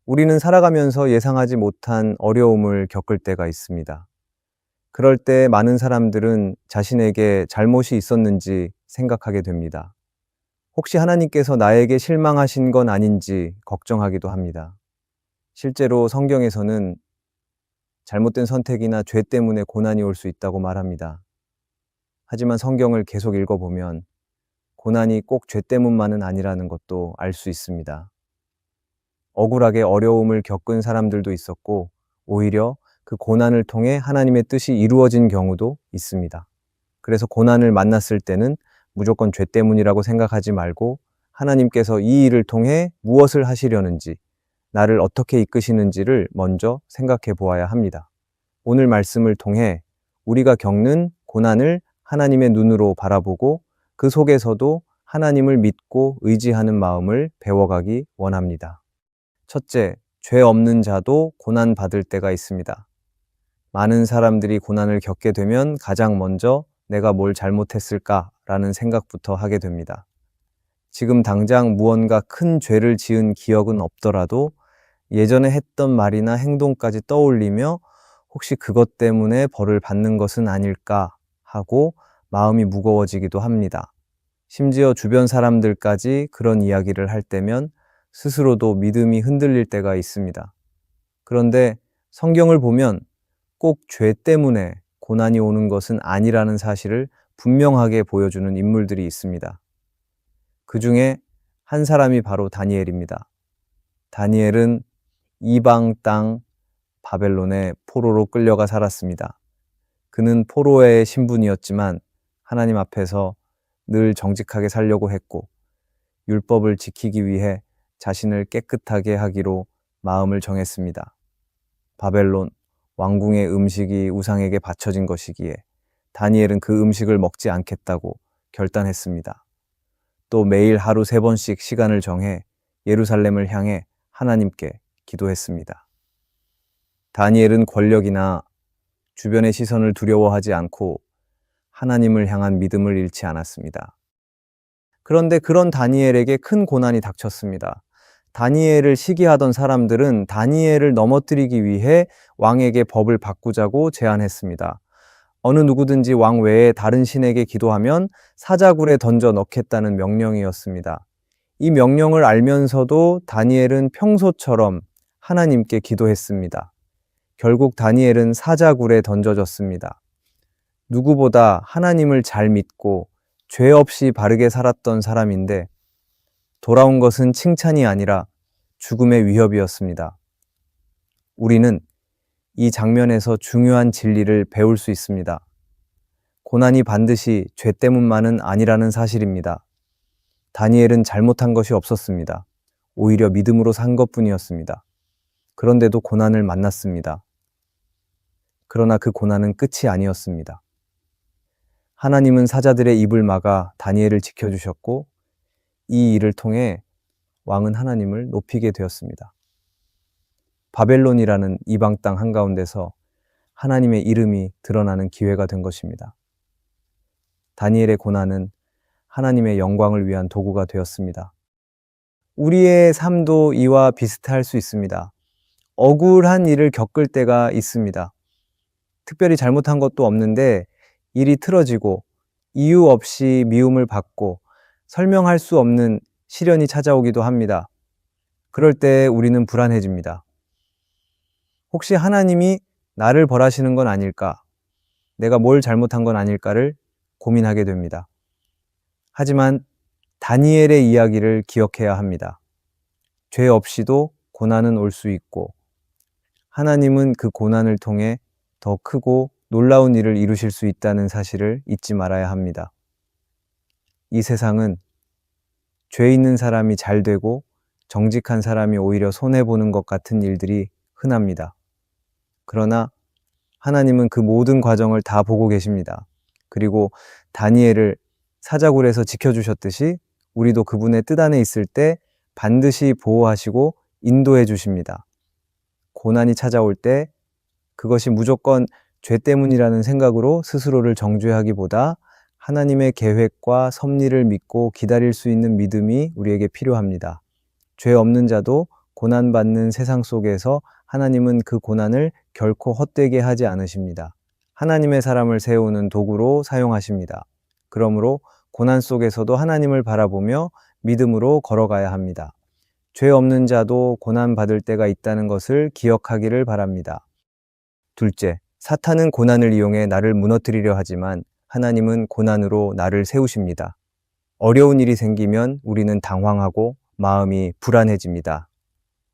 우리는 살아가면서 예상하지 못한 어려움을 겪을 때가 있습니다. 그럴 때 많은 사람들은 자신에게 잘못이 있었는지 생각하게 됩니다. 혹시 하나님께서 나에게 실망하신 건 아닌지 걱정하기도 합니다. 실제로 성경에서는 잘못된 선택이나 죄 때문에 고난이 올 수 있다고 말합니다. 하지만 성경을 계속 읽어보면 고난이 꼭 죄 때문만은 아니라는 것도 알 수 있습니다. 억울하게 어려움을 겪은 사람들도 있었고, 오히려 그 고난을 통해 하나님의 뜻이 이루어진 경우도 있습니다. 그래서 고난을 만났을 때는 무조건 죄 때문이라고 생각하지 말고 하나님께서 이 일을 통해 무엇을 하시려는지, 나를 어떻게 이끄시는지를 먼저 생각해 보아야 합니다. 오늘 말씀을 통해 우리가 겪는 고난을 하나님의 눈으로 바라보고 그 속에서도 하나님을 믿고 의지하는 마음을 배워가기 원합니다. 첫째, 죄 없는 자도 고난 받을 때가 있습니다. 많은 사람들이 고난을 겪게 되면 가장 먼저 내가 뭘 잘못했을까라는 생각부터 하게 됩니다. 지금 당장 무언가 큰 죄를 지은 기억은 없더라도 예전에 했던 말이나 행동까지 떠올리며 혹시 그것 때문에 벌을 받는 것은 아닐까 하고 마음이 무거워지기도 합니다. 심지어 주변 사람들까지 그런 이야기를 할 때면 스스로도 믿음이 흔들릴 때가 있습니다. 그런데 성경을 보면 꼭 죄 때문에 고난이 오는 것은 아니라는 사실을 분명하게 보여주는 인물들이 있습니다. 그 중에 한 사람이 바로 다니엘입니다. 다니엘은 이방 땅 바벨론의 포로로 끌려가 살았습니다. 그는 포로의 신분이었지만 하나님 앞에서 늘 정직하게 살려고 했고, 율법을 지키기 위해 자신을 깨끗하게 하기로 마음을 정했습니다. 바벨론 왕궁의 음식이 우상에게 바쳐진 것이기에 다니엘은 그 음식을 먹지 않겠다고 결단했습니다. 또 매일 하루 3번씩 시간을 정해 예루살렘을 향해 하나님께 기도했습니다. 다니엘은 권력이나 주변의 시선을 두려워하지 않고 하나님을 향한 믿음을 잃지 않았습니다. 그런데 그런 다니엘에게 큰 고난이 닥쳤습니다. 다니엘을 시기하던 사람들은 다니엘을 넘어뜨리기 위해 왕에게 법을 바꾸자고 제안했습니다. 어느 누구든지 왕 외에 다른 신에게 기도하면 사자굴에 던져 넣겠다는 명령이었습니다. 이 명령을 알면서도 다니엘은 평소처럼 하나님께 기도했습니다. 결국 다니엘은 사자굴에 던져졌습니다. 누구보다 하나님을 잘 믿고 죄 없이 바르게 살았던 사람인데 돌아온 것은 칭찬이 아니라 죽음의 위협이었습니다. 우리는 이 장면에서 중요한 진리를 배울 수 있습니다. 고난이 반드시 죄 때문만은 아니라는 사실입니다. 다니엘은 잘못한 것이 없었습니다. 오히려 믿음으로 산 것뿐이었습니다. 그런데도 고난을 만났습니다. 그러나 그 고난은 끝이 아니었습니다. 하나님은 사자들의 입을 막아 다니엘을 지켜주셨고, 이 일을 통해 왕은 하나님을 높이게 되었습니다. 바벨론이라는 이방 땅 한가운데서 하나님의 이름이 드러나는 기회가 된 것입니다. 다니엘의 고난은 하나님의 영광을 위한 도구가 되었습니다. 우리의 삶도 이와 비슷할 수 있습니다. 억울한 일을 겪을 때가 있습니다. 특별히 잘못한 것도 없는데 일이 틀어지고 이유 없이 미움을 받고 설명할 수 없는 시련이 찾아오기도 합니다. 그럴 때 우리는 불안해집니다. 혹시 하나님이 나를 벌하시는 건 아닐까? 내가 뭘 잘못한 건 아닐까를 고민하게 됩니다. 하지만 다니엘의 이야기를 기억해야 합니다. 죄 없이도 고난은 올 수 있고 하나님은 그 고난을 통해 더 크고 놀라운 일을 이루실 수 있다는 사실을 잊지 말아야 합니다. 이 세상은 죄 있는 사람이 잘 되고 정직한 사람이 오히려 손해보는 것 같은 일들이 흔합니다. 그러나 하나님은 그 모든 과정을 다 보고 계십니다. 그리고 다니엘을 사자굴에서 지켜주셨듯이 우리도 그분의 뜻 안에 있을 때 반드시 보호하시고 인도해 주십니다. 고난이 찾아올 때 그것이 무조건 죄 때문이라는 생각으로 스스로를 정죄하기보다 하나님의 계획과 섭리를 믿고 기다릴 수 있는 믿음이 우리에게 필요합니다. 죄 없는 자도 고난받는 세상 속에서 하나님은 그 고난을 결코 헛되게 하지 않으십니다. 하나님의 사람을 세우는 도구로 사용하십니다. 그러므로 고난 속에서도 하나님을 바라보며 믿음으로 걸어가야 합니다. 죄 없는 자도 고난받을 때가 있다는 것을 기억하기를 바랍니다. 둘째, 사탄은 고난을 이용해 나를 무너뜨리려 하지만 하나님은 고난으로 나를 세우십니다. 어려운 일이 생기면 우리는 당황하고 마음이 불안해집니다.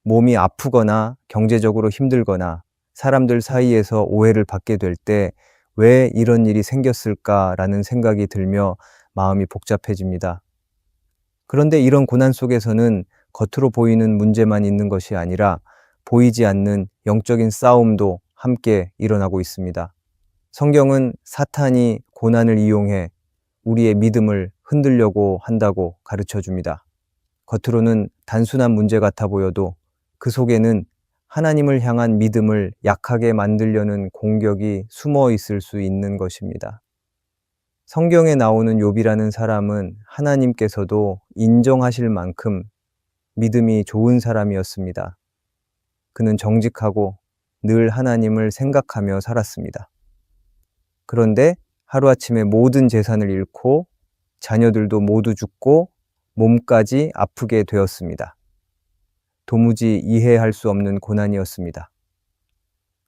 몸이 아프거나 경제적으로 힘들거나 사람들 사이에서 오해를 받게 될 때 왜 이런 일이 생겼을까라는 생각이 들며 마음이 복잡해집니다. 그런데 이런 고난 속에서는 겉으로 보이는 문제만 있는 것이 아니라 보이지 않는 영적인 싸움도 함께 일어나고 있습니다. 성경은 사탄이 고난을 이용해 우리의 믿음을 흔들려고 한다고 가르쳐 줍니다. 겉으로는 단순한 문제 같아 보여도 그 속에는 하나님을 향한 믿음을 약하게 만들려는 공격이 숨어 있을 수 있는 것입니다. 성경에 나오는 욥이라는 사람은 하나님께서도 인정하실 만큼 믿음이 좋은 사람이었습니다. 그는 정직하고 늘 하나님을 생각하며 살았습니다. 그런데 하루아침에 모든 재산을 잃고 자녀들도 모두 죽고 몸까지 아프게 되었습니다. 도무지 이해할 수 없는 고난이었습니다.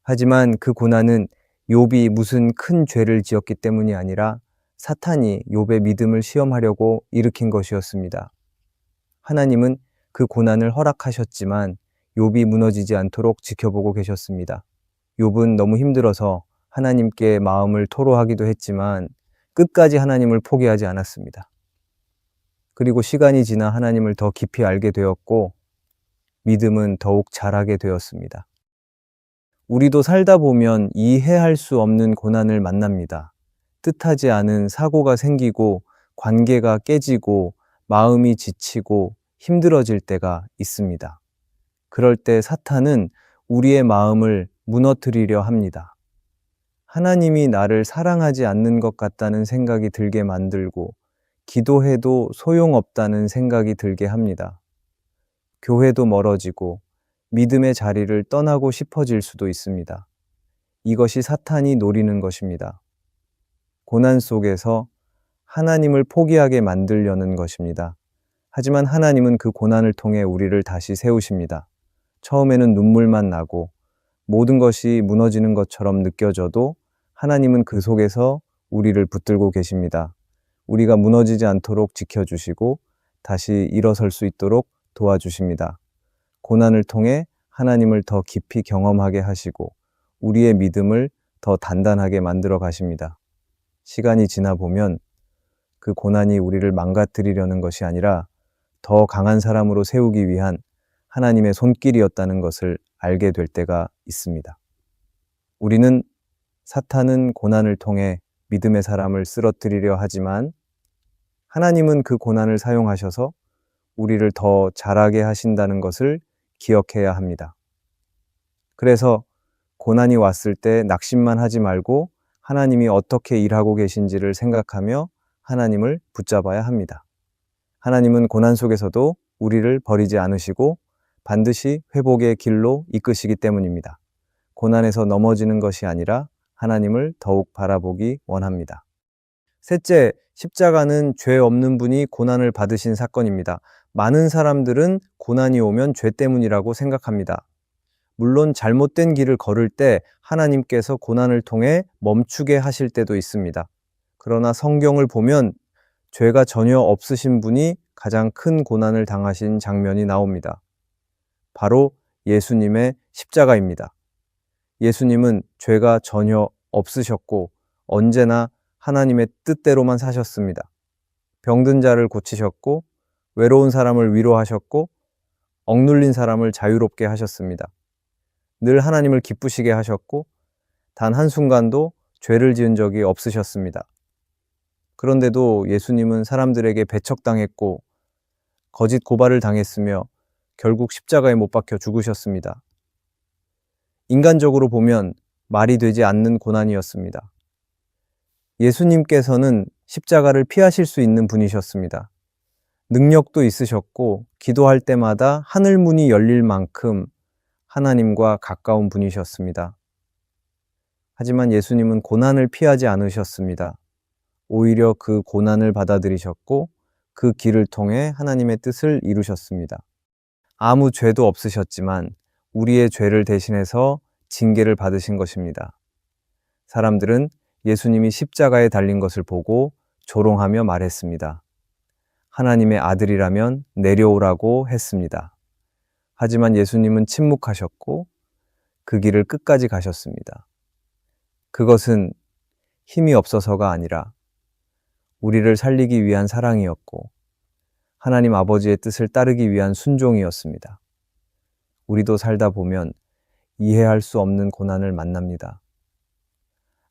하지만 그 고난은 욥이 무슨 큰 죄를 지었기 때문이 아니라 사탄이 욥의 믿음을 시험하려고 일으킨 것이었습니다. 하나님은 그 고난을 허락하셨지만 욥이 무너지지 않도록 지켜보고 계셨습니다. 욥은 너무 힘들어서 하나님께 마음을 토로하기도 했지만 끝까지 하나님을 포기하지 않았습니다. 그리고 시간이 지나 하나님을 더 깊이 알게 되었고 믿음은 더욱 자라게 되었습니다. 우리도 살다 보면 이해할 수 없는 고난을 만납니다. 뜻하지 않은 사고가 생기고 관계가 깨지고 마음이 지치고 힘들어질 때가 있습니다. 그럴 때 사탄은 우리의 마음을 무너뜨리려 합니다. 하나님이 나를 사랑하지 않는 것 같다는 생각이 들게 만들고 기도해도 소용없다는 생각이 들게 합니다. 교회도 멀어지고 믿음의 자리를 떠나고 싶어질 수도 있습니다. 이것이 사탄이 노리는 것입니다. 고난 속에서 하나님을 포기하게 만들려는 것입니다. 하지만 하나님은 그 고난을 통해 우리를 다시 세우십니다. 처음에는 눈물만 나고 모든 것이 무너지는 것처럼 느껴져도 하나님은 그 속에서 우리를 붙들고 계십니다. 우리가 무너지지 않도록 지켜주시고 다시 일어설 수 있도록 도와주십니다. 고난을 통해 하나님을 더 깊이 경험하게 하시고 우리의 믿음을 더 단단하게 만들어 가십니다. 시간이 지나 보면 그 고난이 우리를 망가뜨리려는 것이 아니라 더 강한 사람으로 세우기 위한 하나님의 손길이었다는 것을 알게 될 때가 있습니다. 우리는 사탄은 고난을 통해 믿음의 사람을 쓰러뜨리려 하지만 하나님은 그 고난을 사용하셔서 우리를 더 자라게 하신다는 것을 기억해야 합니다. 그래서 고난이 왔을 때 낙심만 하지 말고 하나님이 어떻게 일하고 계신지를 생각하며 하나님을 붙잡아야 합니다. 하나님은 고난 속에서도 우리를 버리지 않으시고 반드시 회복의 길로 이끄시기 때문입니다. 고난에서 넘어지는 것이 아니라 하나님을 더욱 바라보기 원합니다. 셋째, 십자가는 죄 없는 분이 고난을 받으신 사건입니다. 많은 사람들은 고난이 오면 죄 때문이라고 생각합니다. 물론 잘못된 길을 걸을 때 하나님께서 고난을 통해 멈추게 하실 때도 있습니다. 그러나 성경을 보면 죄가 전혀 없으신 분이 가장 큰 고난을 당하신 장면이 나옵니다. 바로 예수님의 십자가입니다. 예수님은 죄가 전혀 없으셨고 언제나 하나님의 뜻대로만 사셨습니다. 병든 자를 고치셨고 외로운 사람을 위로하셨고 억눌린 사람을 자유롭게 하셨습니다. 늘 하나님을 기쁘시게 하셨고 단 한순간도 죄를 지은 적이 없으셨습니다. 그런데도 예수님은 사람들에게 배척당했고 거짓 고발을 당했으며 결국 십자가에 못 박혀 죽으셨습니다. 인간적으로 보면 말이 되지 않는 고난이었습니다. 예수님께서는 십자가를 피하실 수 있는 분이셨습니다. 능력도 있으셨고 기도할 때마다 하늘 문이 열릴 만큼 하나님과 가까운 분이셨습니다. 하지만 예수님은 고난을 피하지 않으셨습니다. 오히려 그 고난을 받아들이셨고 그 길을 통해 하나님의 뜻을 이루셨습니다. 아무 죄도 없으셨지만 우리의 죄를 대신해서 징계를 받으신 것입니다. 사람들은 예수님이 십자가에 달린 것을 보고 조롱하며 말했습니다. 하나님의 아들이라면 내려오라고 했습니다. 하지만 예수님은 침묵하셨고 그 길을 끝까지 가셨습니다. 그것은 힘이 없어서가 아니라 우리를 살리기 위한 사랑이었고 하나님 아버지의 뜻을 따르기 위한 순종이었습니다. 우리도 살다 보면 이해할 수 없는 고난을 만납니다.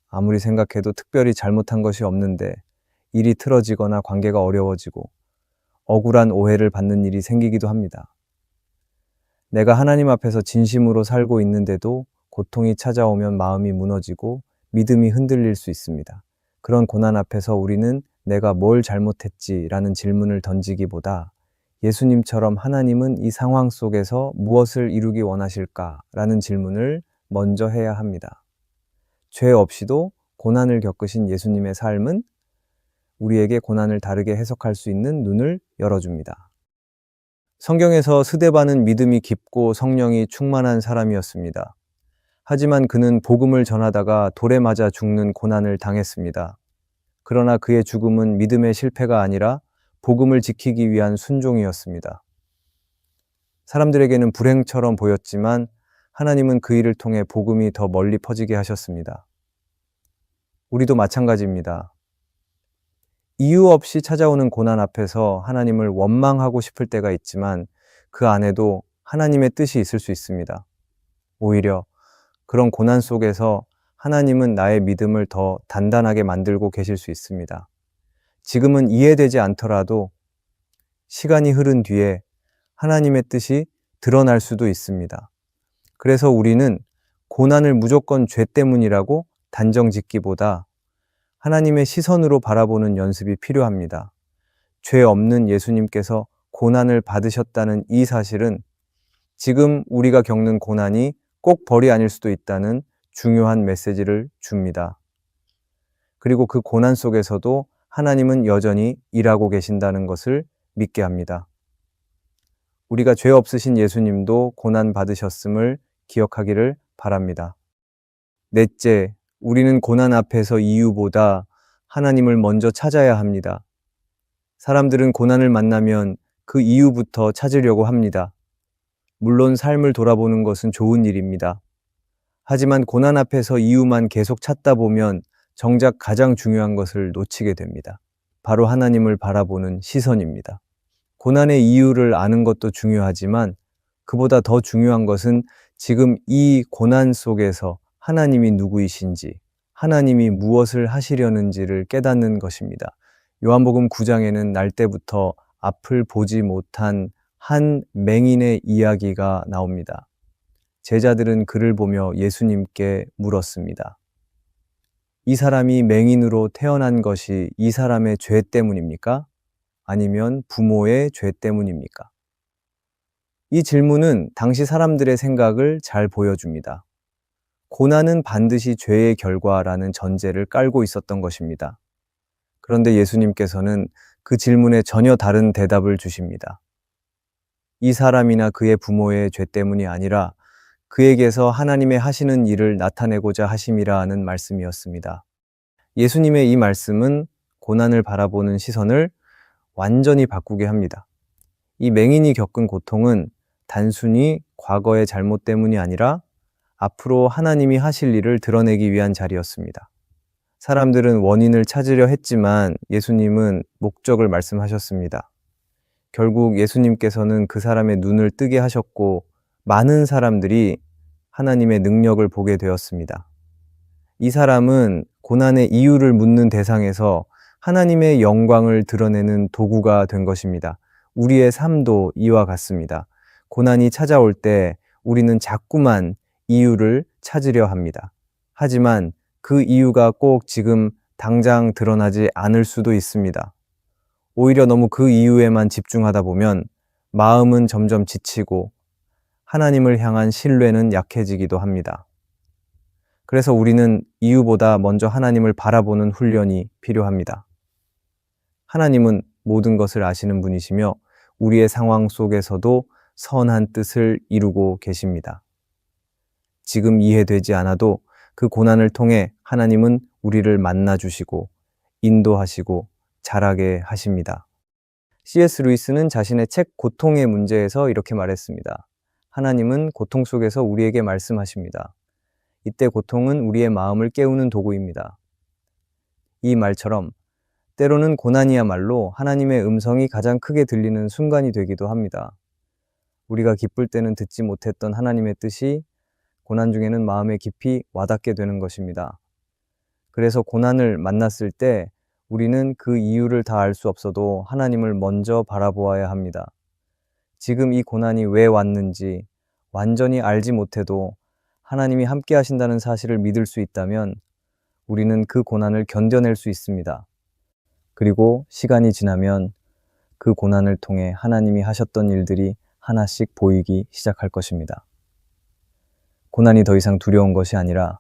아무리 생각해도 특별히 잘못한 것이 없는데 일이 틀어지거나 관계가 어려워지고 억울한 오해를 받는 일이 생기기도 합니다. 내가 하나님 앞에서 진심으로 살고 있는데도 고통이 찾아오면 마음이 무너지고 믿음이 흔들릴 수 있습니다. 그런 고난 앞에서 우리는 내가 뭘 잘못했지라는 질문을 던지기보다 예수님처럼 하나님은 이 상황 속에서 무엇을 이루기 원하실까라는 질문을 먼저 해야 합니다. 죄 없이도 고난을 겪으신 예수님의 삶은 우리에게 고난을 다르게 해석할 수 있는 눈을 열어줍니다. 성경에서 스데반은 믿음이 깊고 성령이 충만한 사람이었습니다. 하지만 그는 복음을 전하다가 돌에 맞아 죽는 고난을 당했습니다. 그러나 그의 죽음은 믿음의 실패가 아니라 복음을 지키기 위한 순종이었습니다. 사람들에게는 불행처럼 보였지만 하나님은 그 일을 통해 복음이 더 멀리 퍼지게 하셨습니다. 우리도 마찬가지입니다. 이유 없이 찾아오는 고난 앞에서 하나님을 원망하고 싶을 때가 있지만 그 안에도 하나님의 뜻이 있을 수 있습니다. 오히려 그런 고난 속에서 하나님은 나의 믿음을 더 단단하게 만들고 계실 수 있습니다. 지금은 이해되지 않더라도 시간이 흐른 뒤에 하나님의 뜻이 드러날 수도 있습니다. 그래서 우리는 고난을 무조건 죄 때문이라고 단정 짓기보다 하나님의 시선으로 바라보는 연습이 필요합니다. 죄 없는 예수님께서 고난을 받으셨다는 이 사실은 지금 우리가 겪는 고난이 꼭 벌이 아닐 수도 있다는 중요한 메시지를 줍니다. 그리고 그 고난 속에서도 하나님은 여전히 일하고 계신다는 것을 믿게 합니다. 우리가 죄 없으신 예수님도 고난 받으셨음을 기억하기를 바랍니다. 넷째, 우리는 고난 앞에서 이유보다 하나님을 먼저 찾아야 합니다. 사람들은 고난을 만나면 그 이유부터 찾으려고 합니다. 물론 삶을 돌아보는 것은 좋은 일입니다. 하지만 고난 앞에서 이유만 계속 찾다 보면 정작 가장 중요한 것을 놓치게 됩니다. 바로 하나님을 바라보는 시선입니다. 고난의 이유를 아는 것도 중요하지만 그보다 더 중요한 것은 지금 이 고난 속에서 하나님이 누구이신지, 하나님이 무엇을 하시려는지를 깨닫는 것입니다. 요한복음 9장에는 날 때부터 앞을 보지 못한 한 맹인의 이야기가 나옵니다. 제자들은 그를 보며 예수님께 물었습니다. 이 사람이 맹인으로 태어난 것이 이 사람의 죄 때문입니까? 아니면 부모의 죄 때문입니까? 이 질문은 당시 사람들의 생각을 잘 보여줍니다. 고난은 반드시 죄의 결과라는 전제를 깔고 있었던 것입니다. 그런데 예수님께서는 그 질문에 전혀 다른 대답을 주십니다. 이 사람이나 그의 부모의 죄 때문이 아니라 그에게서 하나님의 하시는 일을 나타내고자 하심이라 하는 말씀이었습니다. 예수님의 이 말씀은 고난을 바라보는 시선을 완전히 바꾸게 합니다. 이 맹인이 겪은 고통은 단순히 과거의 잘못 때문이 아니라 앞으로 하나님이 하실 일을 드러내기 위한 자리였습니다. 사람들은 원인을 찾으려 했지만 예수님은 목적을 말씀하셨습니다. 결국 예수님께서는 그 사람의 눈을 뜨게 하셨고 많은 사람들이 하나님의 능력을 보게 되었습니다. 이 사람은 고난의 이유를 묻는 대상에서 하나님의 영광을 드러내는 도구가 된 것입니다. 우리의 삶도 이와 같습니다. 고난이 찾아올 때 우리는 자꾸만 이유를 찾으려 합니다. 하지만 그 이유가 꼭 지금 당장 드러나지 않을 수도 있습니다. 오히려 너무 그 이유에만 집중하다 보면 마음은 점점 지치고 하나님을 향한 신뢰는 약해지기도 합니다. 그래서 우리는 이유보다 먼저 하나님을 바라보는 훈련이 필요합니다. 하나님은 모든 것을 아시는 분이시며 우리의 상황 속에서도 선한 뜻을 이루고 계십니다. 지금 이해되지 않아도 그 고난을 통해 하나님은 우리를 만나주시고 인도하시고 자라게 하십니다. C.S. 루이스는 자신의 책 고통의 문제에서 이렇게 말했습니다. 하나님은 고통 속에서 우리에게 말씀하십니다. 이때 고통은 우리의 마음을 깨우는 도구입니다. 이 말처럼 때로는 고난이야말로 하나님의 음성이 가장 크게 들리는 순간이 되기도 합니다. 우리가 기쁠 때는 듣지 못했던 하나님의 뜻이 고난 중에는 마음에 깊이 와닿게 되는 것입니다. 그래서 고난을 만났을 때 우리는 그 이유를 다 알 수 없어도 하나님을 먼저 바라보아야 합니다. 지금 이 고난이 왜 왔는지 완전히 알지 못해도 하나님이 함께 하신다는 사실을 믿을 수 있다면 우리는 그 고난을 견뎌낼 수 있습니다. 그리고 시간이 지나면 그 고난을 통해 하나님이 하셨던 일들이 하나씩 보이기 시작할 것입니다. 고난이 더 이상 두려운 것이 아니라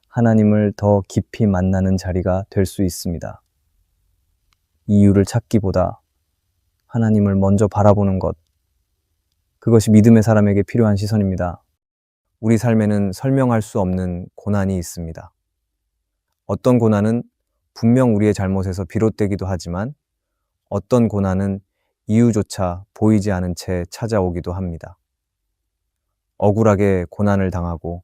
하나님을 더 깊이 만나는 자리가 될 수 있습니다. 이유를 찾기보다 하나님을 먼저 바라보는 것, 그것이 믿음의 사람에게 필요한 시선입니다. 우리 삶에는 설명할 수 없는 고난이 있습니다. 어떤 고난은 분명 우리의 잘못에서 비롯되기도 하지만 어떤 고난은 이유조차 보이지 않은 채 찾아오기도 합니다. 억울하게 고난을 당하고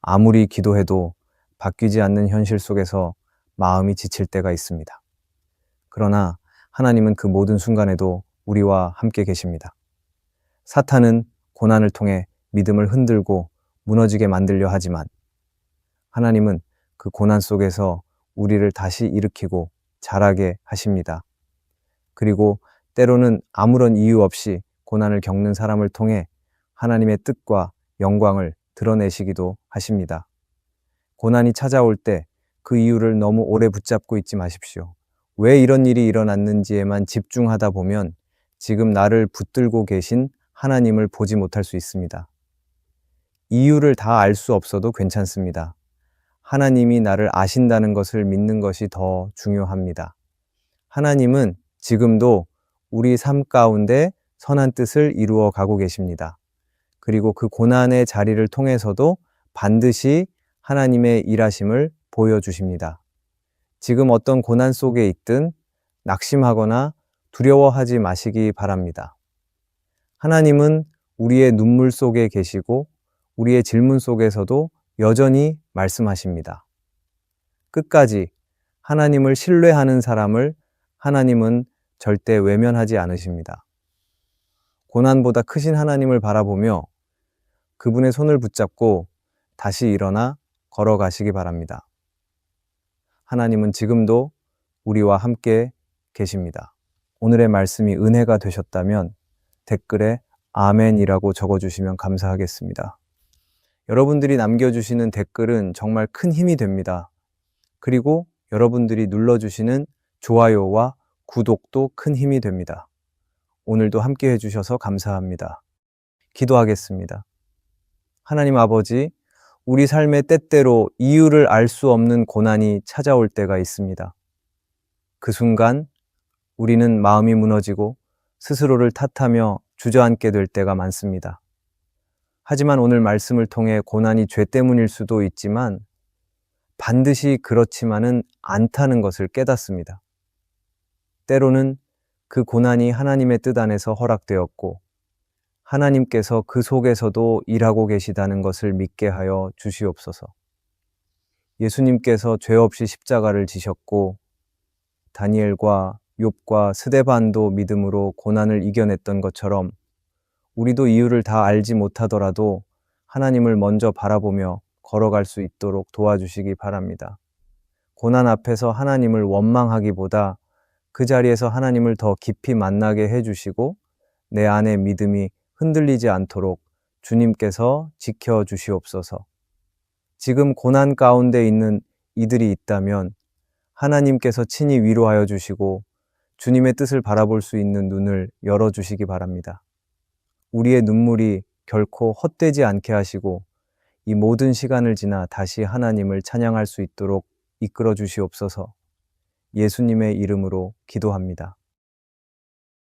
아무리 기도해도 바뀌지 않는 현실 속에서 마음이 지칠 때가 있습니다. 그러나 하나님은 그 모든 순간에도 우리와 함께 계십니다. 사탄은 고난을 통해 믿음을 흔들고 무너지게 만들려 하지만 하나님은 그 고난 속에서 우리를 다시 일으키고 자라게 하십니다. 그리고 때로는 아무런 이유 없이 고난을 겪는 사람을 통해 하나님의 뜻과 영광을 드러내시기도 하십니다. 고난이 찾아올 때 그 이유를 너무 오래 붙잡고 있지 마십시오. 왜 이런 일이 일어났는지에만 집중하다 보면 지금 나를 붙들고 계신 하나님을 보지 못할 수 있습니다. 이유를 다 알 수 없어도 괜찮습니다. 하나님이 나를 아신다는 것을 믿는 것이 더 중요합니다. 하나님은 지금도 우리 삶 가운데 선한 뜻을 이루어 가고 계십니다. 그리고 그 고난의 자리를 통해서도 반드시 하나님의 일하심을 보여주십니다. 지금 어떤 고난 속에 있든 낙심하거나 두려워하지 마시기 바랍니다. 하나님은 우리의 눈물 속에 계시고 우리의 질문 속에서도 여전히 말씀하십니다. 끝까지 하나님을 신뢰하는 사람을 하나님은 절대 외면하지 않으십니다. 고난보다 크신 하나님을 바라보며 그분의 손을 붙잡고 다시 일어나 걸어가시기 바랍니다. 하나님은 지금도 우리와 함께 계십니다. 오늘의 말씀이 은혜가 되셨다면 댓글에 아멘이라고 적어주시면 감사하겠습니다. 여러분들이 남겨주시는 댓글은 정말 큰 힘이 됩니다. 그리고 여러분들이 눌러주시는 좋아요와 구독도 큰 힘이 됩니다. 오늘도 함께 해주셔서 감사합니다. 기도하겠습니다. 하나님 아버지, 우리 삶의 때때로 이유를 알 수 없는 고난이 찾아올 때가 있습니다. 그 순간 우리는 마음이 무너지고 스스로를 탓하며 주저앉게 될 때가 많습니다. 하지만 오늘 말씀을 통해 고난이 죄 때문일 수도 있지만 반드시 그렇지만은 않다는 것을 깨닫습니다. 때로는 그 고난이 하나님의 뜻 안에서 허락되었고 하나님께서 그 속에서도 일하고 계시다는 것을 믿게 하여 주시옵소서. 예수님께서 죄 없이 십자가를 지셨고 다니엘과 욥과 스데반도 믿음으로 고난을 이겨냈던 것처럼 우리도 이유를 다 알지 못하더라도 하나님을 먼저 바라보며 걸어갈 수 있도록 도와주시기 바랍니다. 고난 앞에서 하나님을 원망하기보다 그 자리에서 하나님을 더 깊이 만나게 해주시고 내 안의 믿음이 흔들리지 않도록 주님께서 지켜주시옵소서. 지금 고난 가운데 있는 이들이 있다면 하나님께서 친히 위로하여 주시고 주님의 뜻을 바라볼 수 있는 눈을 열어주시기 바랍니다. 우리의 눈물이 결코 헛되지 않게 하시고 이 모든 시간을 지나 다시 하나님을 찬양할 수 있도록 이끌어 주시옵소서. 예수님의 이름으로 기도합니다.